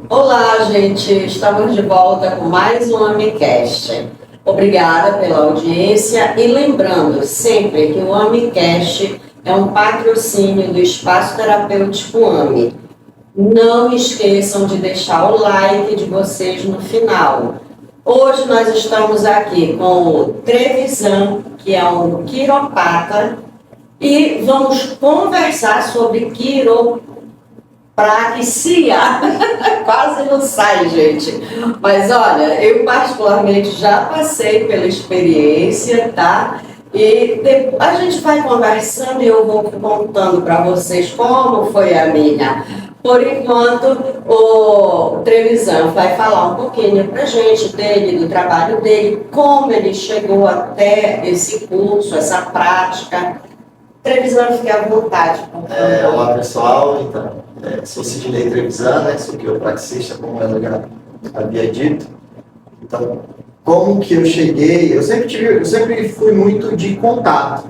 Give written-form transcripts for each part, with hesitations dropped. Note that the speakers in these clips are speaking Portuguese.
Olá, gente! Estamos de volta com mais um AmiCast. Obrigada pela audiência e lembrando sempre que o AmiCast é um patrocínio do Espaço Terapêutico AMI. Não esqueçam de deixar o like de vocês no final. Hoje nós estamos aqui com o Trevisan, que é um quiropata, e vamos conversar sobre quiropraxia. Quase não sai, gente. Mas olha, eu particularmente já passei pela experiência, tá? E a gente vai conversando e eu vou contando para vocês como foi a minha. Por enquanto, o Trevisan vai falar um pouquinho para a gente dele, do trabalho dele, como ele chegou até esse curso, essa prática. Trevisan, fique à vontade. Olá, pessoal. Então, sou Sidney Trevisan, né? Sou quiropraxista, como ela já havia dito. Então, como que eu cheguei? Eu sempre fui muito de contato,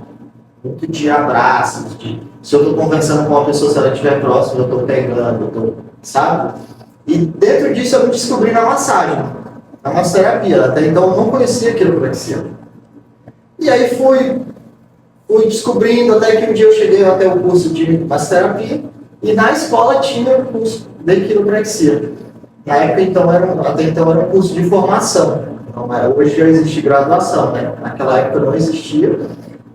muito de abraços, se eu estou conversando com uma pessoa, se ela estiver próxima, eu estou pegando, sabe? E dentro disso eu me descobri na massagem, na massoterapia. Até então eu não conhecia quiropraxia. E aí fui descobrindo, até que um dia eu cheguei até o curso de massoterapia e na escola tinha o curso de quiropraxia. Na época, até então era um curso de formação. Então, hoje já existe graduação, né? Naquela época não existia.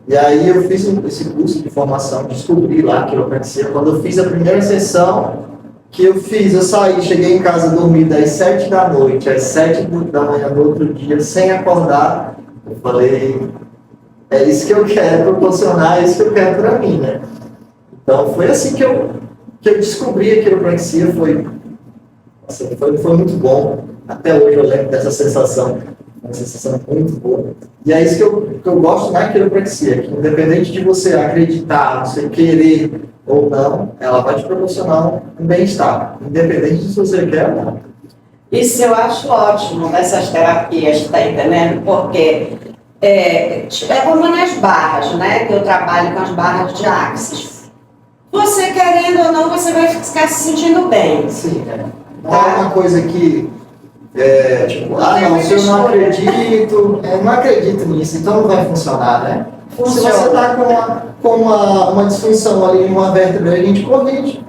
E aí eu fiz esse curso de formação, descobri lá a quiropraxia. Quando eu fiz a primeira sessão eu saí, cheguei em casa, dormi das 7 da noite, às 7 da manhã do outro dia, sem acordar. Eu falei, é isso que eu quero proporcionar, é isso que eu quero para mim, né? Então foi assim que eu descobri a quiropraxia, foi muito bom. Até hoje eu lembro dessa sensação, uma sensação muito boa. E é isso que eu gosto na quiropraxia, que independente de você acreditar, você querer ou não, ela vai te proporcionar um bem-estar, independente de se você quer ou não. Isso eu acho ótimo nessas terapias, tá entendendo? Porque é como nas barras, né? Que eu trabalho com as barras de Axis. Você querendo ou não, você vai ficar se sentindo bem. Sim, não é uma coisa que se eu não acredito, eu não acredito nisso, então não vai funcionar, né? Funciona. Se você está com uma disfunção ali em uma vértebra de corrente,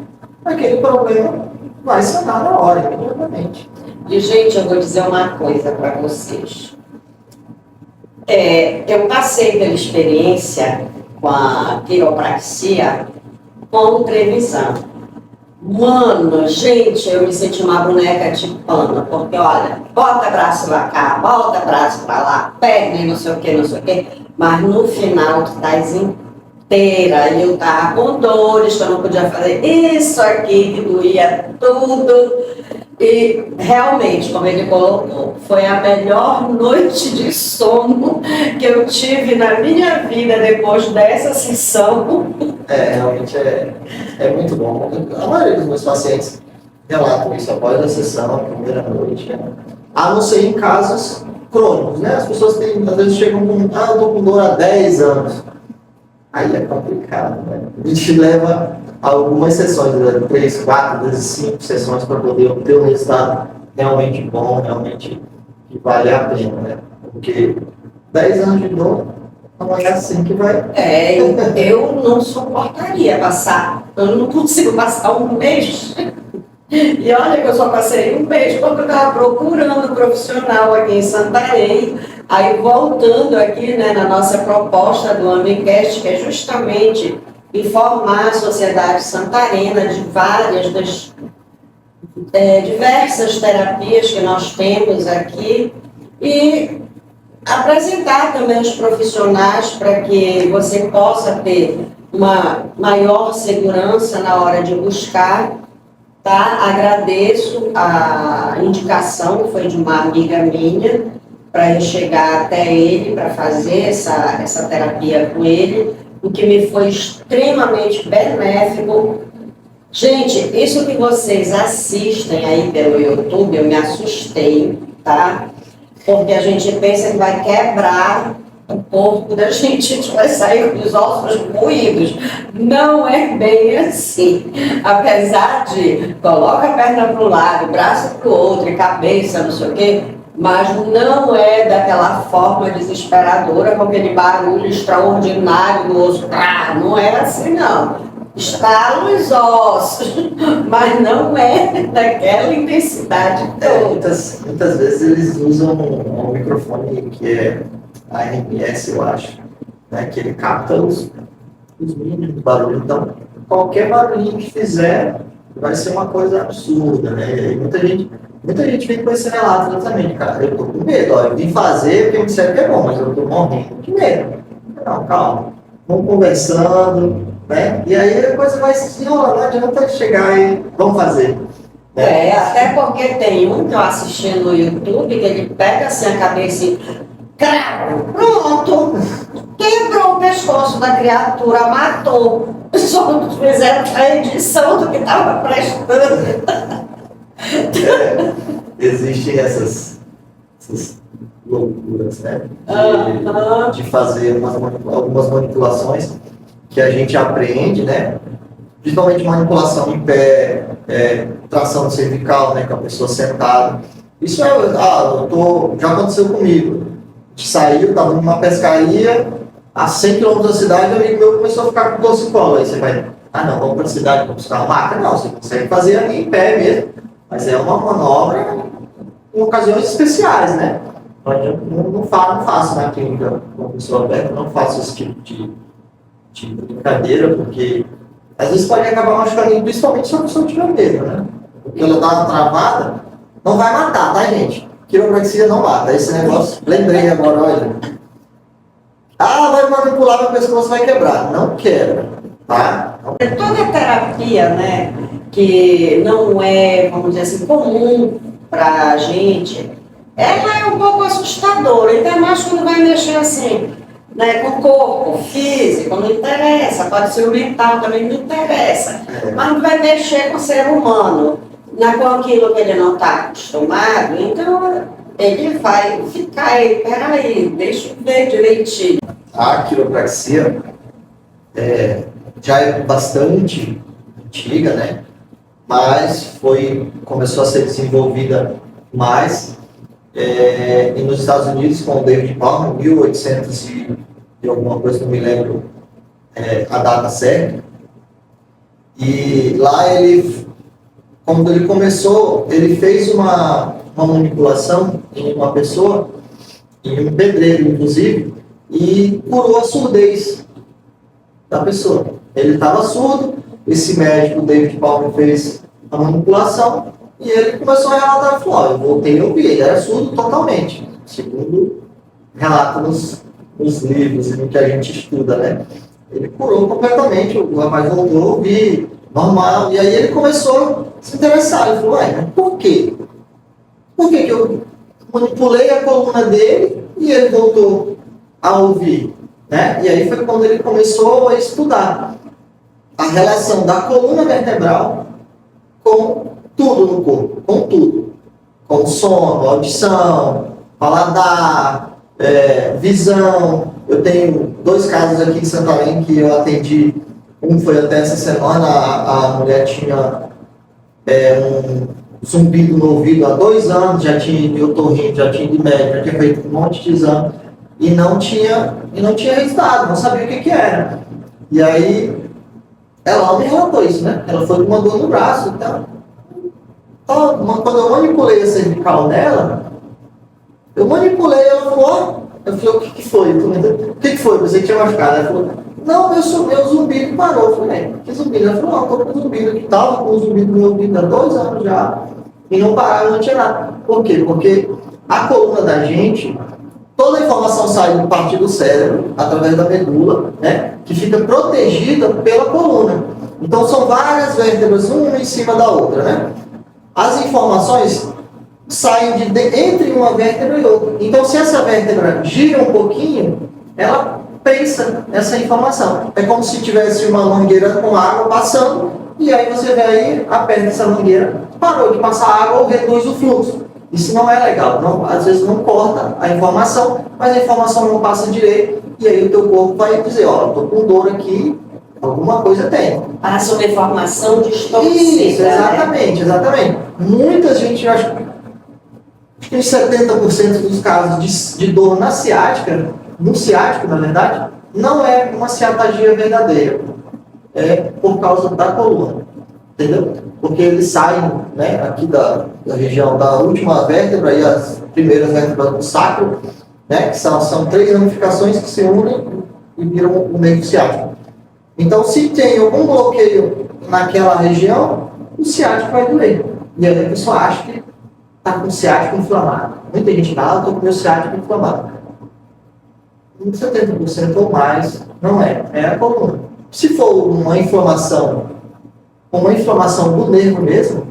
aquele problema vai sanar na hora, imediatamente. E, gente, eu vou dizer uma coisa para vocês. Eu passei pela experiência com a quiropraxia com o Trevisan. Mano, gente, eu me senti uma boneca de pano, porque olha, bota braço pra cá, bota braço pra lá, perna e não sei o que, mas no final tu estás inteira, e eu tava com dores, que eu não podia fazer isso aqui, que doía tudo, e realmente, como ele colocou, foi a melhor noite de sono que eu tive na minha vida depois dessa sessão. Realmente é muito bom. A maioria dos meus pacientes relatam isso após a sessão, a primeira noite. A não ser em casos crônicos, né? As pessoas às vezes chegam com, eu estou com dor há 10 anos. Aí é complicado, né? A gente leva algumas sessões, 3, 4, às vezes 5 sessões para poder obter um resultado realmente bom, realmente que vale a pena, né? Porque 10 anos de dor não é assim que vai. Eu não suportaria passar, eu não consigo passar um mês. E olha que eu só passei um mês porque eu estava procurando um profissional aqui em Santarém. Aí voltando aqui, né, na nossa proposta do AmiCast, que é justamente informar a sociedade santarena de várias diversas terapias que nós temos aqui e apresentar também os profissionais para que você possa ter uma maior segurança na hora de buscar, tá? Agradeço a indicação, foi de uma amiga minha, para eu chegar até ele, para fazer essa terapia com ele, o que me foi extremamente benéfico. Gente, isso que vocês assistem aí pelo YouTube, eu me assustei, tá? Porque a gente pensa que vai quebrar o corpo da gente vai sair com os ossos moídos. Não é bem assim. Apesar de coloca a perna para um lado, braço para o outro, e cabeça, não sei o quê, mas não é daquela forma desesperadora, com aquele barulho extraordinário do osso. Não é assim, não. Estala os ossos, mas não é daquela intensidade toda. Muitas vezes eles usam um microfone que é AMS, eu acho, né, que ele capta os mínimos barulhos. Então, qualquer barulhinho que fizer vai ser uma coisa absurda, né? E aí muita gente vem com esse relato exatamente, cara, eu tô com medo, ó, eu vim fazer porque me disseram que é bom, mas eu tô morrendo de medo. Não, calma, vamos conversando, né? E aí a coisa vai se desenrolando, não adianta chegar e vamos fazer. Né? Até porque tem um que eu assisti no YouTube, que ele pega assim a cabeça e cravo, pronto, quebrou o pescoço da criatura, matou. Só fizeram a edição do que estava prestando. Existem essas loucuras, né? De fazer algumas manipulações que a gente aprende, né? Principalmente manipulação em pé, tração cervical, né? Com a pessoa sentada. Isso já aconteceu comigo. A gente saiu, estava numa pescaria, a 100 km da cidade, o amigo meu começou a ficar com torcicolo. Aí você vai, não, vamos para a cidade, vamos buscar uma maca. Não, você consegue fazer ali em pé mesmo. Mas é uma manobra em ocasiões especiais, né? Não faço na clínica com pessoa aberta, não faço esse tipo de brincadeira, porque às vezes pode acabar machucando, principalmente se a pessoa tiver medo, né? Porque ela dá uma travada, não vai matar, tá, gente? Quiropraxia não mata. Esse negócio, lembrei agora, olha. Vai manipular, meu pescoço vai quebrar. Não quebra, tá? Toda terapia, né, que não é, vamos dizer assim, comum pra gente, ela é um pouco assustadora, ainda mais quando vai mexer assim, né, com o corpo, físico, não interessa, pode ser o mental também, não interessa, mas vai mexer com o ser humano, com aquilo que ele não está acostumado, então ele vai ficar aí, peraí, deixa eu ver direitinho. A quiropraxia já é bastante antiga, né? Mas começou a ser desenvolvida mais e nos Estados Unidos com o David Palmer, 1800 e alguma coisa, não me lembro a data certa. E lá quando ele começou, ele fez uma manipulação em uma pessoa, em um pedreiro inclusive, e curou a surdez da pessoa. Ele estava surdo, esse médico, David Palmer, fez a manipulação e ele começou a relatar, falou, eu voltei a ouvir, ele era surdo totalmente, segundo relata nos livros e no que a gente estuda, né? Ele curou completamente, o rapaz voltou a ouvir, normal, e aí ele começou a se interessar, ele falou, mas por quê? Por que eu manipulei a coluna dele e ele voltou a ouvir, né? E aí foi quando ele começou a estudar a relação da coluna vertebral com tudo no corpo, com tudo. Com sono, audição, paladar, visão. Eu tenho 2 casos aqui em Santarém que eu atendi. Um foi até essa semana, a mulher tinha um zumbido no ouvido há 2 anos, já tinha de otorrino, já tinha de médico, já tinha feito um monte de exame e não tinha resultado, não sabia o que era. E aí ela me relatou isso, né? Ela foi com uma dor no braço, então quando eu manipulei a cervical dela, ela falou, eu falei, o que foi? O que foi? Você que tinha machucado? Ela falou, não, meu zumbido parou. Eu falei, que zumbido? Ela falou, não, eu tô com zumbido aqui, tava com zumbido no meu ouvido há 2 anos já, e não pararam, não tinha nada. Por quê? Porque a coluna da gente, toda a informação sai de parte do cérebro, através da medula, né, que fica protegida pela coluna. Então são várias vértebras, uma em cima da outra, né? As informações saem entre uma vértebra e outra. Então, se essa vértebra gira um pouquinho, ela pensa essa informação. É como se tivesse uma mangueira com água passando, e aí você vê aí, aperta essa mangueira, parou de passar água ou reduz o fluxo. Isso não é legal. Não, às vezes não corta a informação, mas a informação não passa direito, e aí o teu corpo vai dizer, ó, eu tô com dor aqui, alguma coisa tem. Passa uma informação distorcida. Isso, exatamente, né? exatamente. Muita gente, eu acho que uns 70% dos casos de dor na ciática, no ciático, na verdade, não é uma ciatagia verdadeira. É por causa da coluna. Entendeu? Porque eles saem, né, aqui da região da última vértebra e as primeiras vértebras do sacro, né, que são 3 ramificações que se unem e viram o nervo ciático. Então, se tem algum bloqueio naquela região, o ciático vai doer. E aí a pessoa acha que está com o ciático inflamado. Muita gente fala, estou com o meu ciático inflamado. 70% ou mais não é a coluna. Se for uma inflamação do nervo mesmo,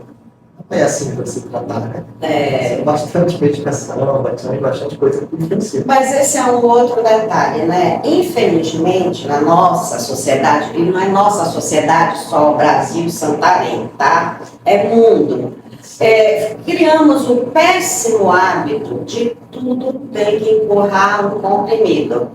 não é assim para se tratar, né? É bastante medicação, bastante coisa que influencia. Mas esse é um outro detalhe, né? Infelizmente, na nossa sociedade, e não é nossa sociedade só, Brasil, Santarém, tá? É mundo. Criamos o péssimo hábito de tudo ter que empurrar um comprimido.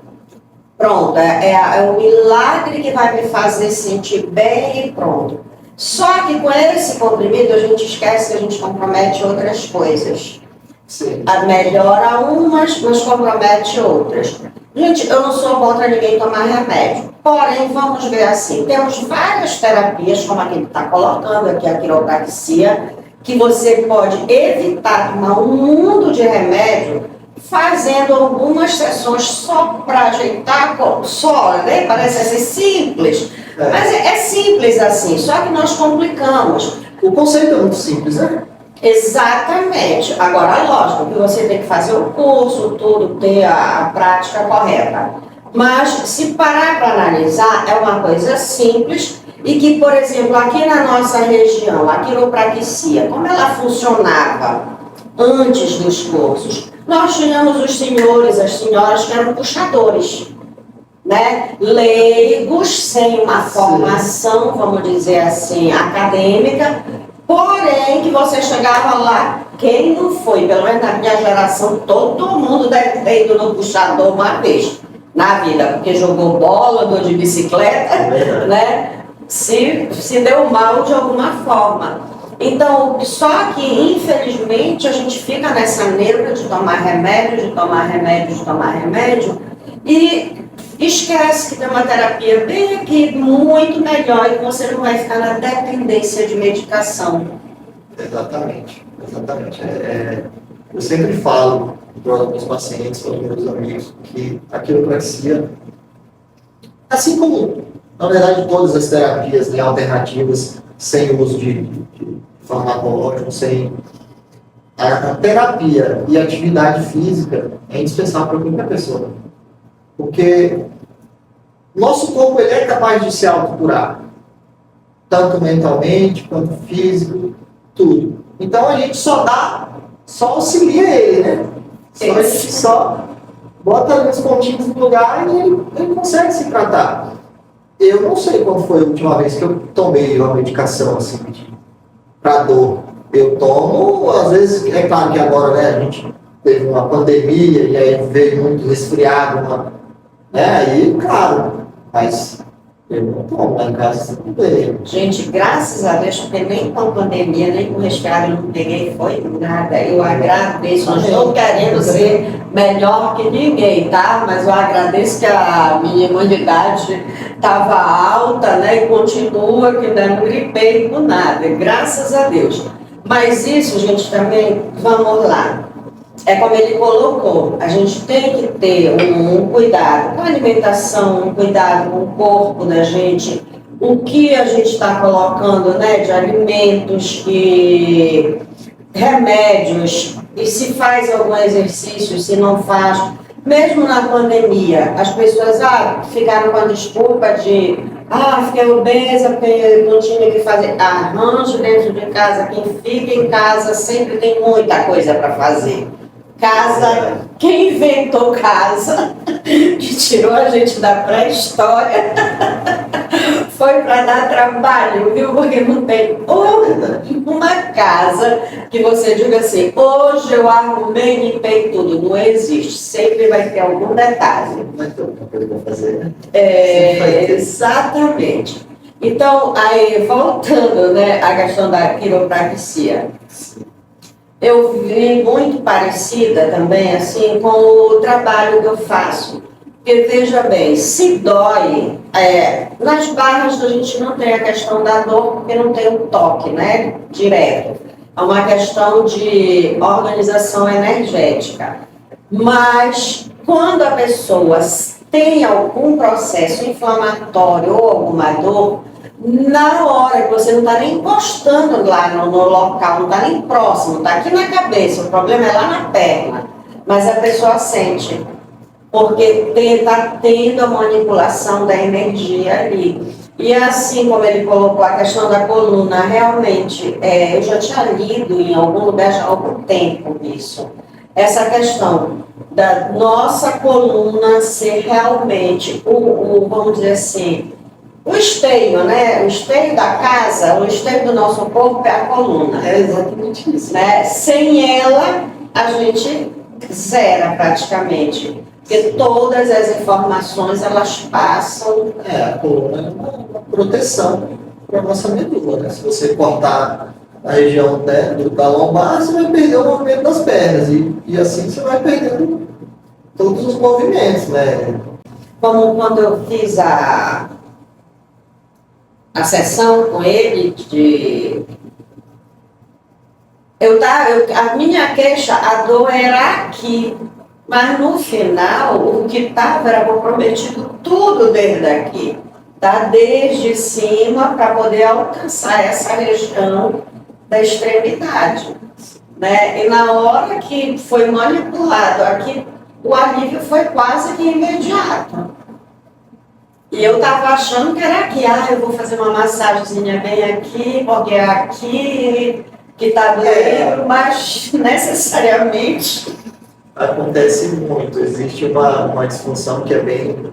Pronto, é o milagre que vai me fazer sentir bem e pronto. Só que com esse comprimido a gente esquece que a gente compromete outras coisas. Sim. Melhora umas, mas compromete outras. Gente, eu não sou contra ninguém tomar remédio. Porém, vamos ver assim, temos várias terapias, como a que ele está colocando aqui, a quiropraxia, que você pode evitar tomar um mundo de remédio fazendo algumas sessões só para ajeitar, só, né? Parece ser simples, mas é simples assim, só que nós complicamos. O conceito é muito simples, né? Exatamente. Agora, lógico que você tem que fazer o curso, tudo, ter a prática correta. Mas, se parar para analisar, é uma coisa simples e que, por exemplo, aqui na nossa região, a quiropraxia, como ela funcionava antes dos cursos? Nós tínhamos os senhores, as senhoras que eram puxadores, né? Leigos, sem uma formação, vamos dizer assim, acadêmica, porém que você chegava lá, quem não foi, pelo menos na minha geração, todo mundo deve ter ido no puxador uma vez na vida, porque jogou bola, andou de bicicleta, né? Se deu mal de alguma forma. Então, só que infelizmente a gente fica nessa neura de tomar remédio, e esquece que tem uma terapia bem aqui, muito melhor, e você não vai ficar na dependência de medicação. Exatamente. Eu sempre falo para os meus pacientes, para os meus amigos, que a quiropraxia, assim como, na verdade, todas as terapias, né, alternativas, sem uso de farmacológico, sem a terapia e a atividade física é indispensável para qualquer pessoa. Porque nosso corpo ele é capaz de se autocurar, tanto mentalmente quanto físico, tudo. Então a gente só auxilia ele, né? A gente só bota ali os pontinhos no lugar e ele consegue se tratar. Eu não sei qual foi a última vez que eu tomei uma medicação assim para dor. Eu tomo, às vezes, é claro que agora, né, a gente teve uma pandemia e aí veio muito resfriado, né, aí, claro, mas eu não tomo, lá em casa sempre veio. Gente, graças a Deus, porque nem com a pandemia, nem com o resfriado eu não peguei, foi nada. Eu agradeço, não estou querendo ser melhor que ninguém, tá? Mas eu agradeço que a minha imunidade estava alta, né? E continua, que não gripei com nada, graças a Deus. Mas isso, gente, também, vamos lá. É como ele colocou, a gente tem que ter um cuidado com a alimentação, um cuidado com o corpo da gente, o que a gente está colocando, né, de alimentos e remédios, e se faz algum exercício, se não faz. Mesmo na pandemia, as pessoas ficaram com a desculpa de fiquei obesa porque não tinha que fazer arranjo dentro de casa. Quem fica em casa sempre tem muita coisa para fazer. Casa, quem inventou casa, que tirou a gente da pré-história, foi para dar trabalho, viu? Porque não tem uma casa que você diga assim, hoje eu arrumei, limpei tudo. Não existe. Sempre vai ter algum detalhe. Mas tem alguma coisa para fazer, né? Exatamente. Então, aí, voltando, né, à questão da quiropraxia, eu vi muito parecida também, assim, com o trabalho que eu faço. Porque, veja bem, se dói, nas barras a gente não tem a questão da dor, porque não tem um toque, né, direto. É uma questão de organização energética. Mas, quando a pessoa tem algum processo inflamatório ou alguma dor, na hora que você não está nem encostando lá no local, não está nem próximo, está aqui na cabeça, o problema é lá na perna, mas a pessoa sente, porque está tendo a manipulação da energia ali. E assim como ele colocou a questão da coluna, realmente, eu já tinha lido em algum lugar já há algum tempo isso, essa questão da nossa coluna ser realmente vamos dizer assim, o esteio, né? O esteio da casa, o esteio do nosso corpo é a coluna. É exatamente isso. Né? Sem ela, a gente zera praticamente. Porque todas as informações, elas passam... A coluna é uma proteção para a nossa medula, né? Se você cortar a região, né, da lombar, você vai perder o movimento das pernas. E assim você vai perdendo todos os movimentos, né? Como quando eu fiz a sessão com ele, a minha queixa, a dor era aqui, mas no final o que estava era comprometido tudo desde aqui, tá? Desde cima para poder alcançar essa região da extremidade, né? E na hora que foi manipulado aqui, o alívio foi quase que imediato. E eu estava achando que era aqui, eu vou fazer uma massagenzinha bem aqui, porque é aqui que está doendo, mas necessariamente... Acontece muito, existe uma disfunção que é bem,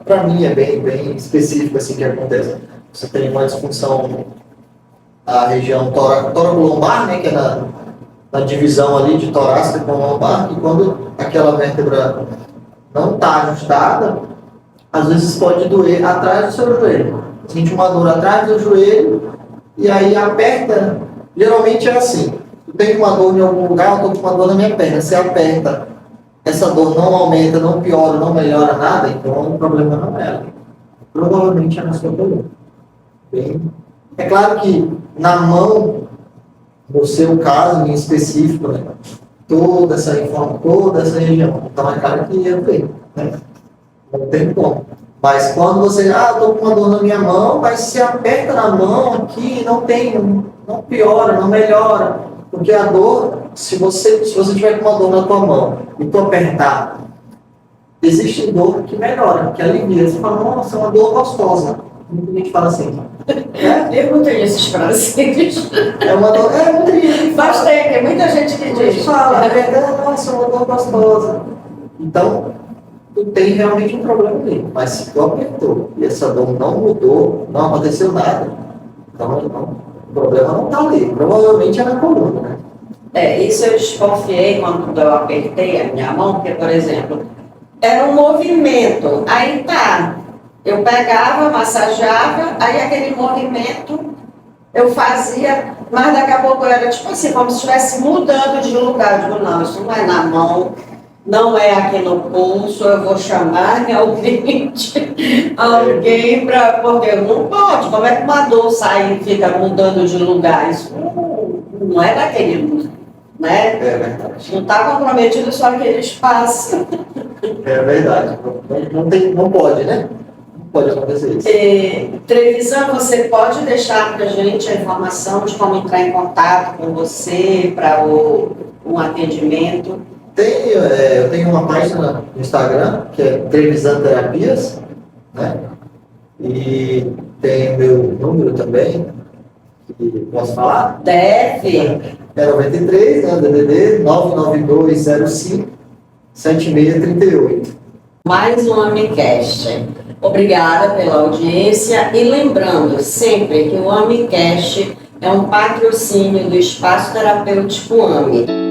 para mim é bem específica assim que acontece. Você tem uma disfunção na região tóraco-lombar, né, que é na divisão ali de torácica com lombar, e quando aquela vértebra não está ajustada, às vezes pode doer atrás do seu joelho. Sente uma dor atrás do joelho e aí aperta. Geralmente é assim. Eu tenho uma dor em algum lugar, eu estou com uma dor na minha perna. Você aperta, essa dor não aumenta, não piora, não melhora nada, então o problema não é ela. Provavelmente é na sua coluna. É claro que na mão, no seu caso em específico, né, toda essa região. Então é claro que eu tenho, né? Não tem como. Mas quando você, eu tô com uma dor na minha mão, mas se aperta na mão aqui, não piora, não melhora. Porque a dor, se você tiver com uma dor na tua mão e tu apertar, existe dor que melhora, que alivia. Você fala, nossa, é uma dor gostosa. Muita gente fala assim. Eu não tenho esses prazeres. É uma dor, muita gente fala. Mas tem muita gente que diz. Fala, é verdade, nossa, é uma dor gostosa. Então, tu tem realmente um problema ali. Mas se tu apertou e essa dor não mudou, não aconteceu nada, então o problema não está ali. Provavelmente é na coluna, né? Isso eu desconfiei quando eu apertei a minha mão, porque, por exemplo, era um movimento. Aí tá, eu pegava, massageava, aí aquele movimento eu fazia, mas daqui a pouco era tipo assim, como se estivesse mudando de lugar. Eu digo, não, isso não é na mão. Não é aqui no pulso, eu vou chamar alguém para... Porque não pode, como é que uma dor sai e fica mudando de lugar? Isso não é daquele, né? É verdade. Não está comprometido só aquele espaço. É verdade. Não pode, né? Não pode acontecer isso. Televisão, você pode deixar para a gente a informação de como entrar em contato com você para um atendimento? Eu tenho uma página no Instagram, que é Trevisan Terapias, né? E tem o meu número também, que posso falar? Deve. É 93, né? DDD 99205 7638. Mais um Amicast. Obrigada pela audiência e lembrando sempre que o AmiCast é um patrocínio do Espaço Terapêutico AMI.